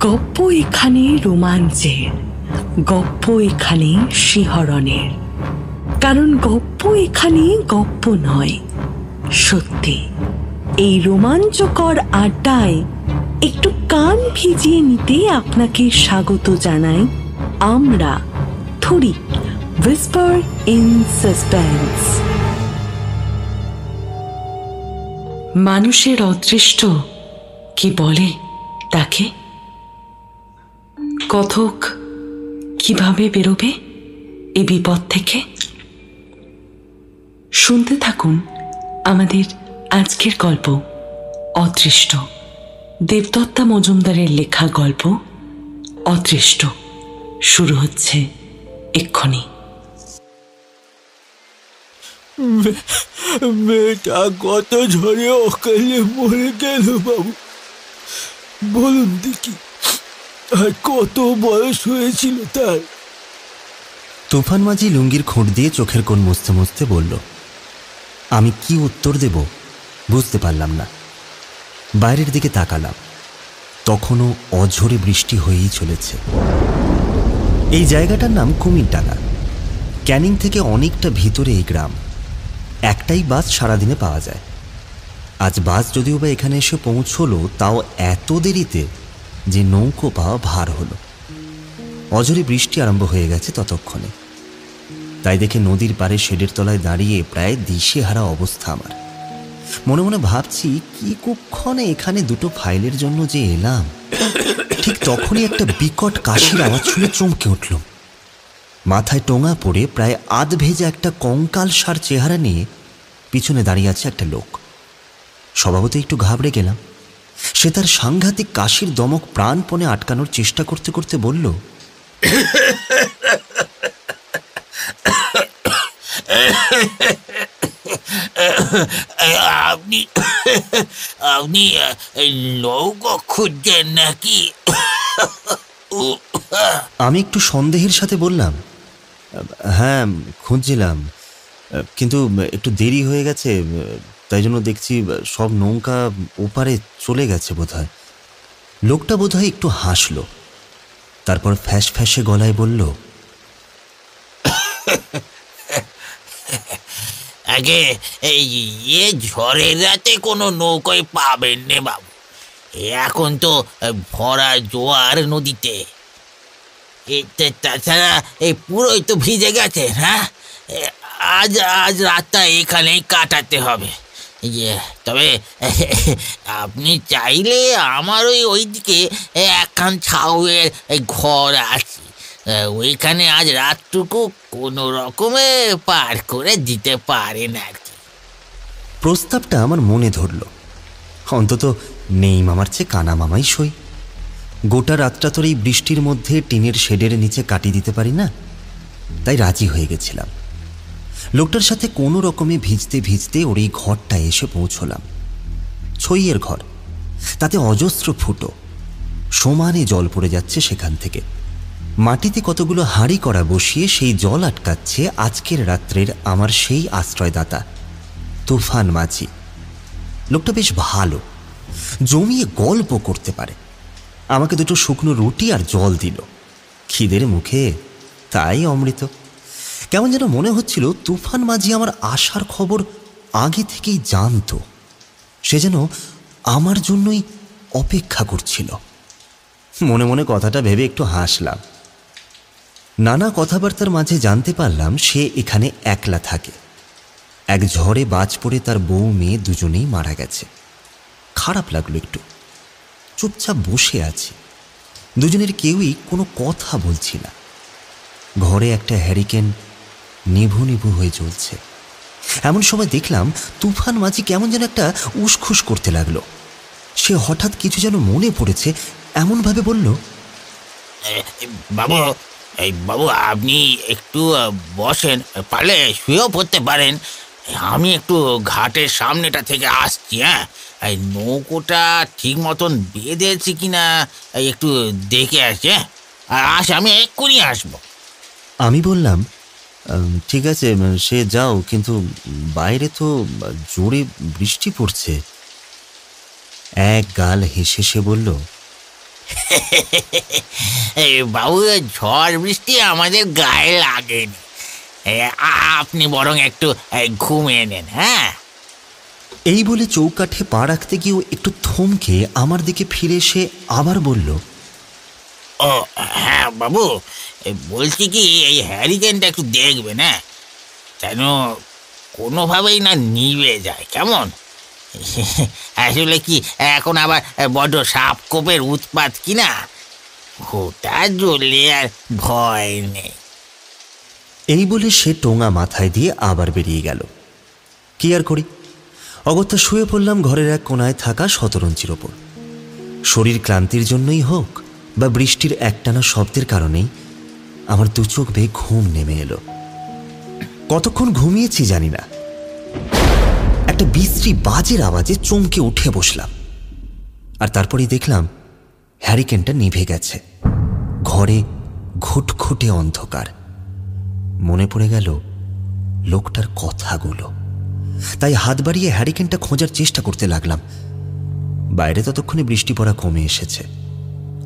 গপ্প এখানে রোমাঞ্চের, গপ্প এখানে শিহরণের, কারণ গপ্প এখানে গপ্প নয়, সত্যি। এই রোমাঞ্চকর আড্ডায় একটু কান ভিজিয়ে নিতে আপনাকে স্বাগত জানাই আমরা, থুরি, হুইসপার ইন সাসপেন্স। মানুষের অদৃষ্ট কি বলে তাকে? কথক কিভাবে বেরোবে এ বিপদ থেকে? শুনতে থাকুন আমাদের আজকের গল্প অদৃষ্ট। দেবদত্তা মজুমদারের লেখা গল্প অদৃষ্ট শুরু হচ্ছে এক্ষুনি। মেয়েটা কত ঝড়ে অকালে মরে গেল বাবু, বলুন দেখি, আর কত বয়স হয়েছিল তার? তুফান মাঝি লুঙ্গির খোঁট দিয়ে চোখের কোণ মুছতে মুছতে বলল। আমি কি উত্তর দেব বুঝতে পারলাম না। বাইরের দিকে তাকালাম, তখনও অঝোরে বৃষ্টি হয়েই চলেছে। এই জায়গাটার নাম কুমিরডাঙ্গা। ক্যানিং থেকে অনেকটা ভিতরে এই গ্রাম। একটাই বাস সারাদিনে পাওয়া যায়। আজ বাস যদিও বা এখানে এসে পৌঁছলো, তাও এত দেরিতে যে নৌকো পাওয়া ভার হলো। অঝোরে বৃষ্টি আরম্ভ হয়ে গেছে ততক্ষণে। তাই দেখে নদীর পাড়ে শেডের তলায় দাঁড়িয়ে প্রায় দিশেহারা অবস্থা আমার। মনে মনে ভাবছি কি কুক্ষণে এখানে দুটো ফাইলের জন্য যে এলাম। ঠিক তখনই একটা বিকট কাশির আওয়াজ শুনে চমকে উঠল। মাথায় টোঙা পড়ে প্রায় আধ ভেজা একটা কঙ্কালসার চেহারা নিয়ে পিছনে দাঁড়িয়ে আছে একটা লোক। স্বভাবতই একটু ঘাবড়ে গেলাম। সে তার সাংঘাতিক কাশির দমক প্রাণপণে আটকানোর চেষ্টা করতে করতে বলল, আপনি আপনি নৌকো খুঁজছেন নাকি? আমি একটু সন্দেহের সাথে বললাম, হ্যাঁ খুঁজছিলাম, কিন্তু একটু দেরি হয়ে গেছে, তাই জন্য দেখছি সব নৌকা ওপারে চলে গেছে বোধহয়। লোকটা বোধহয় একটু হাসল, তারপর ফ্যাস ফ্যাসে গলায় বলল, আগে এই ঝড়ের রাতে কোনো নৌকোয় পাবেন নে বাবু। এখন তো ভরা জোয়ার নদীতে। তাছাড়া এই পুরোই তো ভিজে গেছে। হ্যাঁ, আজ আজ রাতটা এখানেই কাটাতে হবে। তবে আপনি চাইলে আমার ওইদিকে একখান ছাউয়ের ঘর আছে, ওইখানে আজ রাতটুকু কোনো রকমে পার করে দিতে পারেন আর কি। প্রস্তাবটা আমার মনে ধরল। অন্তত নেই মামার চেয়ে কানা মামাই সই। গোটা রাতটা তোর এই বৃষ্টির মধ্যে টিনের শেডের নিচে কাটিয়ে দিতে পারি না, তাই রাজি হয়ে গেছিলাম। লোকটার সাথে কোনো রকমে ভিজতে ভিজতে ওর এই ঘরটায় এসে পৌঁছলাম। ছইয়ের ঘর, তাতে অজস্র ফুটো, সমানে জল পড়ে যাচ্ছে সেখান থেকে। মাটিতে কতগুলো হাঁড়ি করা বসিয়ে সেই জল আটকাচ্ছে আজকের রাত্রের আমার সেই আশ্রয়দাতা তুফান মাঝি। লোকটা বেশ ভালো, জমিয়ে গল্প করতে পারে। আমাকে দুটো শুকনো রুটি আর জল দিল। খিদের মুখে তাই অমৃত। কেমন যেন মনে হচ্ছিল তুফান মাঝি আমার আসার খবর আগে থেকেই জানত। সে যেন আমার জন্যই অপেক্ষা করছিল। মনে মনে কথাটা ভেবে একটু হাসলাম। নানা কথাবার্তার মাঝে জানতে পারলাম সে এখানে একলা থাকে। এক ঝড়ে বাজ পড়ে তার বউ মেয়ে দুজনেই মারা গেছে। খারাপ লাগলো একটু। চুপচাপ বসে আছি। দুজনের কেউই কোনো কথা বলছি না। ঘরে একটা হ্যারিকেন নিভু নিভু হয়ে জ্বলছে। এমন সময় দেখলাম তুফান মাঝি কেমন যেন একটা উসখুস করতে লাগলো। সে হঠাৎ কিছু যেন মনে পড়েছে, এমনভাবে বলল, বাবু বাবু আপনি একটু বসেন, পারলে শুয়েও পড়তে পারেন। আমি একটু ঘাটের সামনেটা থেকে আসছি। হ্যাঁ, এই নৌকোটা ঠিক মতন বেঁধেছি কিনা একটু দেখে আসছি। হ্যাঁ, আমি এক্ষুনি আসবো। আমি বললাম, ঠিক আছে সে যাও, কিন্তু বাইরে তো জোরে বৃষ্টি পড়ছে। এক গাল হেসে সে বলল, বাবু, ঝড় বৃষ্টি আমাদের গায়ে লাগেনি। আপনি বরং একটু ঘুমিয়ে নেন। হ্যাঁ, এই বলে চৌকাঠে পা রাখতে গিয়েও একটু থমকে আমার দিকে ফিরে এসে আবার বলল, ও হ্যাঁ বাবু, বলছি কি, এই হ্যারিকেনটা একটু দেখবে না, যেন কোনোভাবেই না নিভে যায়, কেমন? আসলে কি, এখন আবার বড্ড সাপ কোপের উৎপাত কিনা, ওটা জ্বললে আর ভয় নেই। এই বলে সে টোঙা মাথায় দিয়ে আবার বেরিয়ে গেল। কি আর করি, অগত্যা শুয়ে পড়লাম ঘরের এক কোনায় থাকা শতরঞ্চির ওপর। শরীর ক্লান্তির জন্যই হোক বা বৃষ্টির একটানা শব্দের কারণেই আমার দু চোখ বেয়ে ঘুম নেমে এলো। কতক্ষণ ঘুমিয়েছি জানি না, একটা বিশ্রী বাজের আওয়াজে চমকে উঠে বসলাম। আর তারপরেই দেখলাম হ্যারিকেনটা নিভে গেছে। ঘরে ঘুটঘুটে অন্ধকার। মনে পড়ে গেল লোকটার কথাগুলো, তাই হাত বাড়িয়ে হ্যারিকেনটা খোঁজার চেষ্টা করতে লাগলাম। বাইরে ততক্ষণে বৃষ্টি পড়া কমে এসেছে।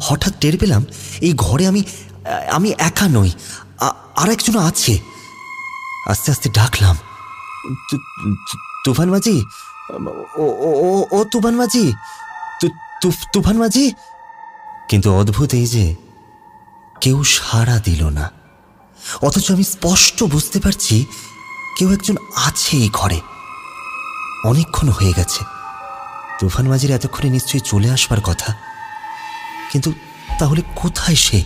হঠাৎ টের পেলাম এই ঘরে আমি একা নই, আর একজন আছে। আস্তে আস্তে ডাকলাম, তুফান মাঝি, ও তুফান মাঝি, তুফান মাঝি। কিন্তু অদ্ভুত এই যে কেউ সাড়া দিল না, অথচ আমি স্পষ্ট বুঝতে পারছি কেউ একজন আছে এই ঘরে। অনেকক্ষণ হয়ে গেছে। তুফান মাঝির এতক্ষণে নিশ্চয়ই চলে আসবার কথা, কিন্তু তাহলে কোথায় সে?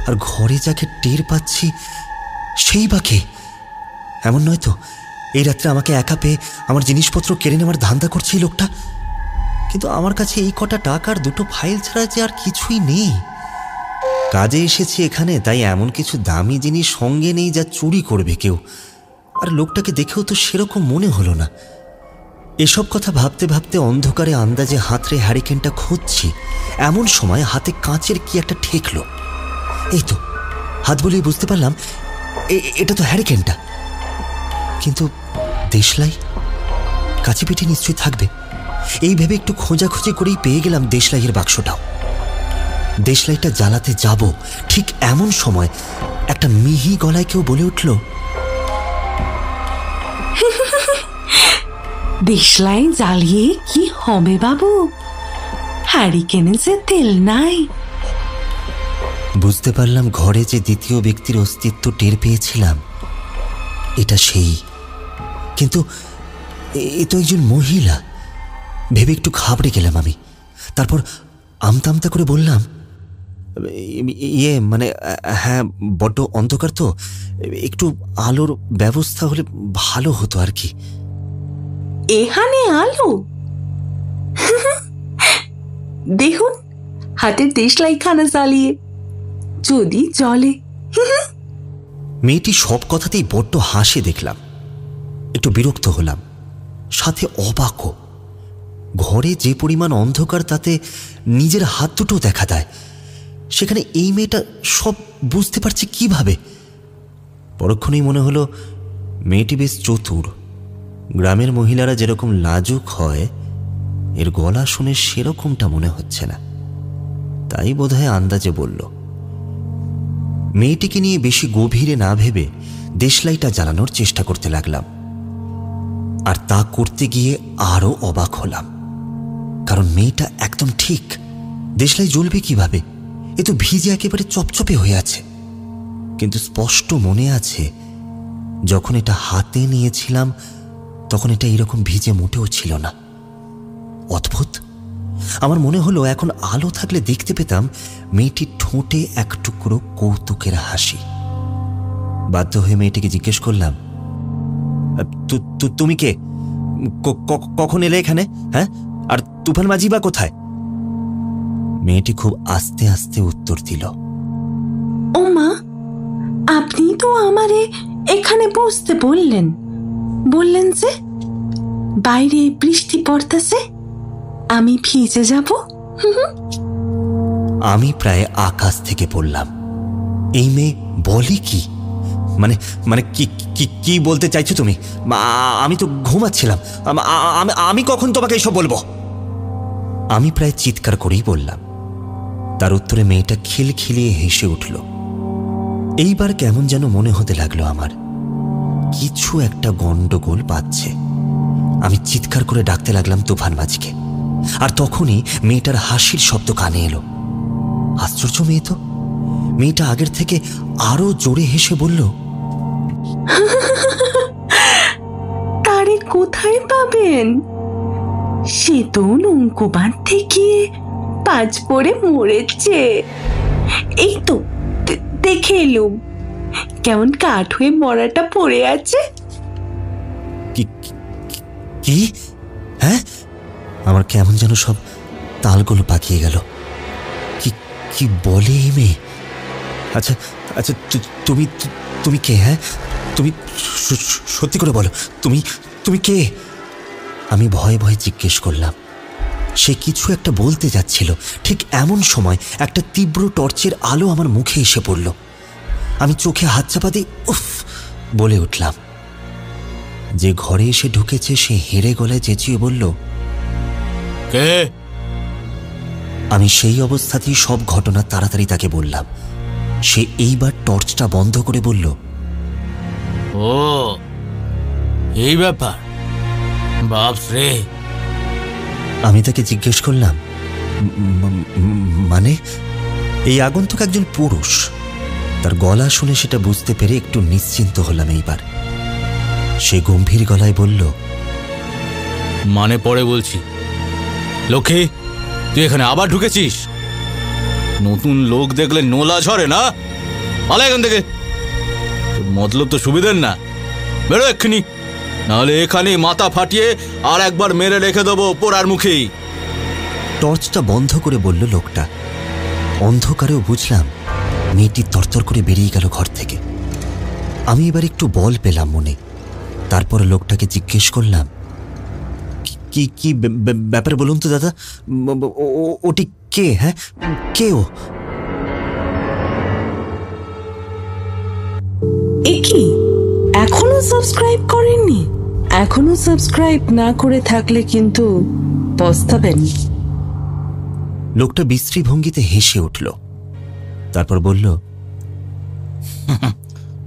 আর ঘরে যাকে টের পাচ্ছি সেই বা কে? এমন নয় তো এই রাত্রে আমাকে একা পেয়ে আমার জিনিসপত্র কেড়ে নেওয়ার ধান্দা করছে এই লোকটা? কিন্তু আমার কাছে এই কটা টাকার দুটো ফাইল ছাড়া যে আর কিছুই নেই। কাজে এসেছি এখানে, তাই এমন কিছু দামি জিনিস সঙ্গে নেই যা চুরি করবে কেউ। আর লোকটাকে দেখেও তো সেরকম মনে হলো না। এসব কথা ভাবতে ভাবতে অন্ধকারে আন্দাজে হাতড়ে হ্যারিকেনটা খুঁজছি, এমন সময় হাতে কাঁচের কি একটা ঠেকলো। এই তো, হাত বলেই বুঝতে পারলাম এটা তো হ্যারিকেনটা। কিন্তু দেশলাই কাছে পিঠে নিশ্চয়ই থাকবে, এই ভেবে একটু খোঁজাখুঁজি করেই পেয়ে গেলাম দেশলাইয়ের বাক্সটাও। দেশলাইটা জ্বালাতে যাব, ঠিক এমন সময় একটা মিহি গলায় কেউ বলে উঠল, দেশলাই জ্বালিয়ে কি হবে বাবু, হ্যারিকেনে যে তেল নাই। বুঝতে পারলাম ঘরে যে দ্বিতীয় ব্যক্তির অস্তিত্ব টের পেয়েছিলাম এটা সেই। কিন্তু এ তো একজন মহিলা। ভেবে একটু ঘাবড়ে গেলাম আমি। তারপর আমতা আমতা করে বললাম, মানে হ্যাঁ, বড্ড অন্ধকার তো, একটু আলোর ব্যবস্থা হলে ভালো হতো আর কি। এখানে আলো? দেখুন হাতের দেশলাইখানা জ্বালিয়ে, যদি জলে। মেয়েটি সব কথাতেই বড্ড হাসে দেখলাম। একটু বিরক্ত হলাম, সাথে অবাকও। ঘরে যে পরিমাণ অন্ধকার তাতে নিজের হাত দুটো দেখা দেয়, সেখানে এই মেয়েটা সব বুঝতে পারছে কিভাবে? পরক্ষণেই মনে হলো মেয়েটি বেশ চতুর। গ্রামের মহিলারা যেরকম লাজুক হয়, এর গলা শুনে সেরকমটা মনে হচ্ছে না। তাই বোধহয় আন্দাজে বলল। মেয়েটিকে নিয়ে বেশি গভীরে না ভেবে দেশলাইটা জ্বালানোর চেষ্টা করতে লাগলাম। আর তা করতে গিয়ে আরো অবাক হলাম, কারণ মেয়েটা একদম ঠিক। দেশলাই জ্বলবে কিভাবে? এ তো ভিজে একেবারে চপচপে হয়ে আছে। কিন্তু স্পষ্ট মনে আছে যখন এটা হাতে নিয়েছিলাম তখন এটা এরকম ভিজে মোটেও ছিল না। অদ্ভুত। আমার মনে হলো এখন আলো থাকলে দেখতে পেতাম মেয়েটির ঠোঁটে এক টুকরো কৌতুকের হাসি। বাধ্য হয়ে মেয়েটিকে জিজ্ঞেস করলাম, তুমি কে? কখন এলে এখানে? হ্যাঁ, আর তুফান মাঝি বা কোথায়? মেয়েটি খুব আস্তে আস্তে উত্তর দিল, ও মা, আপনি তো আমারে এখানে বসতে বললেন যে বাইরে বৃষ্টি পড়তেছে, আমি ভিজে যাব। আমি প্রায় আকাশ থেকে পড়লাম। এই মেয়ে বলে কি? মানে কি বলতে চাইছো তুমি? আমি তো ঘুমাচ্ছিলাম। আমি কখন তোমাকে এসব বলবো? আমি প্রায় চিৎকার করেই বললাম, তার উত্তরে মেয়েটা খিলখিলিয়ে হেসে উঠল। এইবার কেমন যেন মনে হতে লাগলো আমার কিছু একটা গন্ডগোল পাচ্ছে। আমি চিৎকার করে ডাকতে লাগলাম তুফান মাঝিকে, আর তখনই মেয়েটার হাসির শব্দ কানে এলো। আশ্চর্য মেয়ে তো, মেয়েটা আগের থেকে আরো জোরে হেসে বলল, তারে কোথায় পাবেন? সে তো নৌকো বাঁধতে গিয়ে পাঁচ পড়ে মরেছে। এই তো দেখে এলুম কেমন কাঠ হয়ে মরাটা পড়ে আছে। কি? হ্যাঁ, আমার কেমন যেন সব তালগুলো পাকিয়ে গেল। কি কি বলে এই মেয়ে? আচ্ছা আচ্ছা, তুমি তুমি কে? হ্যাঁ, তুমি সত্যি করে বলো, তুমি তুমি কে? আমি ভয়ে ভয়ে জিজ্ঞেস করলাম। সে কিছু একটা বলতে যাচ্ছিল, ঠিক এমন সময় একটা তীব্র টর্চের আলো আমার মুখে এসে পড়ল। আমি চোখে হাত চাপা দিয়ে উফ বলে উঠলাম। যে ঘরে এসে ঢুকেছে সে হেরে গলায় চেঁচিয়ে বলল, কে? আমি সেই অবস্থাতেই সব ঘটনা তাড়াতাড়ি তাকে বললাম। সে এইবার টর্চটা বন্ধ করে বলল, ও এই ব্যাপার, বাপস রে। আমি তাকে জিজ্ঞেস করলাম, মানে? এই আগন্তুক একজন পুরুষ। তার গলা শুনে সেটা বুঝতে পেরে একটু নিশ্চিন্ত হলাম এইবার। সে গম্ভীর গলায় বলল, মানে পরে বলছি। লক্ষ্মী, তুই এখানে আবার ঢুকেছিস? নতুন লোক দেখলে নোলা ঝরে না? পালা এখান থেকে। মতলব তো সুবিধের না, বেরো এক্ষুনি, নাহলে এখানে মাথা ফাটিয়ে আর একবার মেরে রেখে দেবো পোড়ার মুখেই। টর্চটা বন্ধ করে বলল লোকটা। অন্ধকারেও বুঝলাম মেয়েটি তরতর করে বেরিয়ে গেল ঘর থেকে। আমি এবার একটু বল পেলাম মনে। তারপর লোকটাকে জিজ্ঞেস করলাম, কি কি ব্যাপার বলুন তো দাদা, ওটি কে? হ্যাঁ, কে ও? কি এখনো সাবস্ক্রাইব করেননি? এখনো সাবস্ক্রাইব না করে থাকলে কিন্তু পস্তাবেন। লোকটা বিশ্রী ভঙ্গিতে হেসে উঠল, তারপর বলল,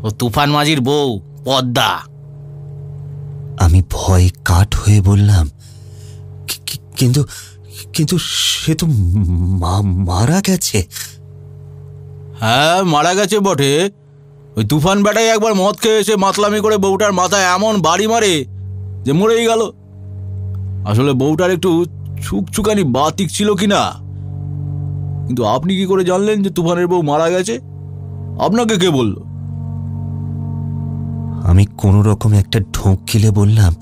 ও তুফান মাঝির বউ পদ্মা। আমি ভয়ে কাঠ হয়ে বললাম, কিন্তু কিন্তু সে তো মারা গেছে। হ্যাঁ, মারা গেছে বটে। ওই তুফান বেটাই একবার মদ খেয়ে এসে মাতলামি করে বউটার মাথায় এমন বাড়ি মারে যে মরেই গেল। আসলে বউটার একটু ছুকছুকানি বাতিক ছিল কিনা। কিন্তু আপনি কি করে জানলেন যে তুফানের বউ মারা গেছে? আপনাকে কে বলল? আমি কোন রকম একটা ঢোক গিলে বললাম,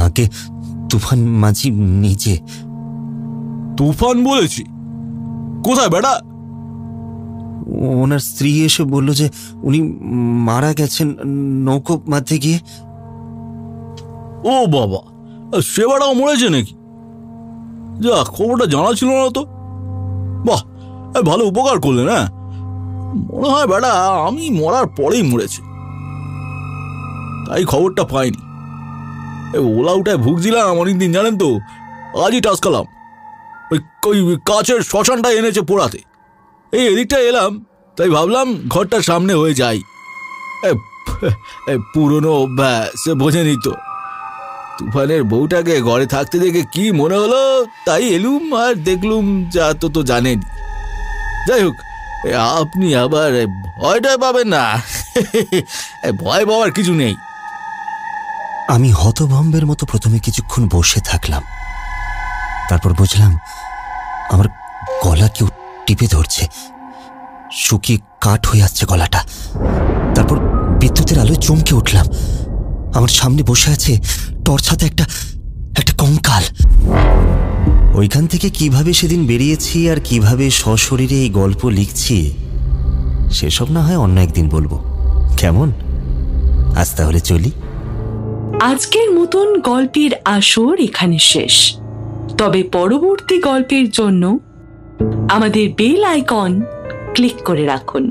আগে তুফান মাঝি নিজে। তুফান বলেছি? কোথায় বেটা? ওনার স্ত্রী এসে বলল যে উনি মারা গেছেন নৌকো মাঝে গিয়ে। ও বাবা, সে বেটাও মরেছে নাকি? যা, খবরটা জানা ছিল না তো। বাহ, ভালো উপকার করলেন। হ্যাঁ, মনে হয় বেটা আমি মরার পরেই মরেছে, তাই খবরটা পাইনি। ওলা উঠায় ভুগছিলাম অনেকদিন, জানেন তো। আজই টাসকালাম। ওই কাছের শ্মশানটা এনেছে পোড়াতে। এই এদিকটা এলাম, তাই ভাবলাম ঘরটার সামনে হয়ে যাই। পুরনো অভ্যাস, বোঝেনি তো। তুফানের বউটাকে ঘরে থাকতে দেখে কি মনে হলো, তাই এলুম আর দেখলুম, যা তো জানেন। যাই হোক, আপনি আবার ভয়টা পাবেন না। ভয় পাওয়ার কিছু নেই। আমি হতভম্বের মতো প্রথমে কিছুক্ষণ বসে থাকলাম, তারপর বুঝলাম আমার গলা কেউ টিপে ধরছে। শুকিয়ে কাঠ হয়ে আসছে গলাটা। তারপর বিদ্যুতের আলোয় চমকে উঠলাম। আমার সামনে বসে আছে টর্চ হাতে একটা কঙ্কাল। ওইখান থেকে কিভাবে সেদিন বেরিয়েছি আর কিভাবে সশরীরে এই গল্প লিখছি, সেসব না হয় অন্য একদিন বলবো, কেমন? আজ তাহলে চলি। আজকের মতন গল্পের আসর এখানে শেষ। তবে পরবর্তী গল্পের জন্য আমাদের বেল আইকন ক্লিক করে রাখুন।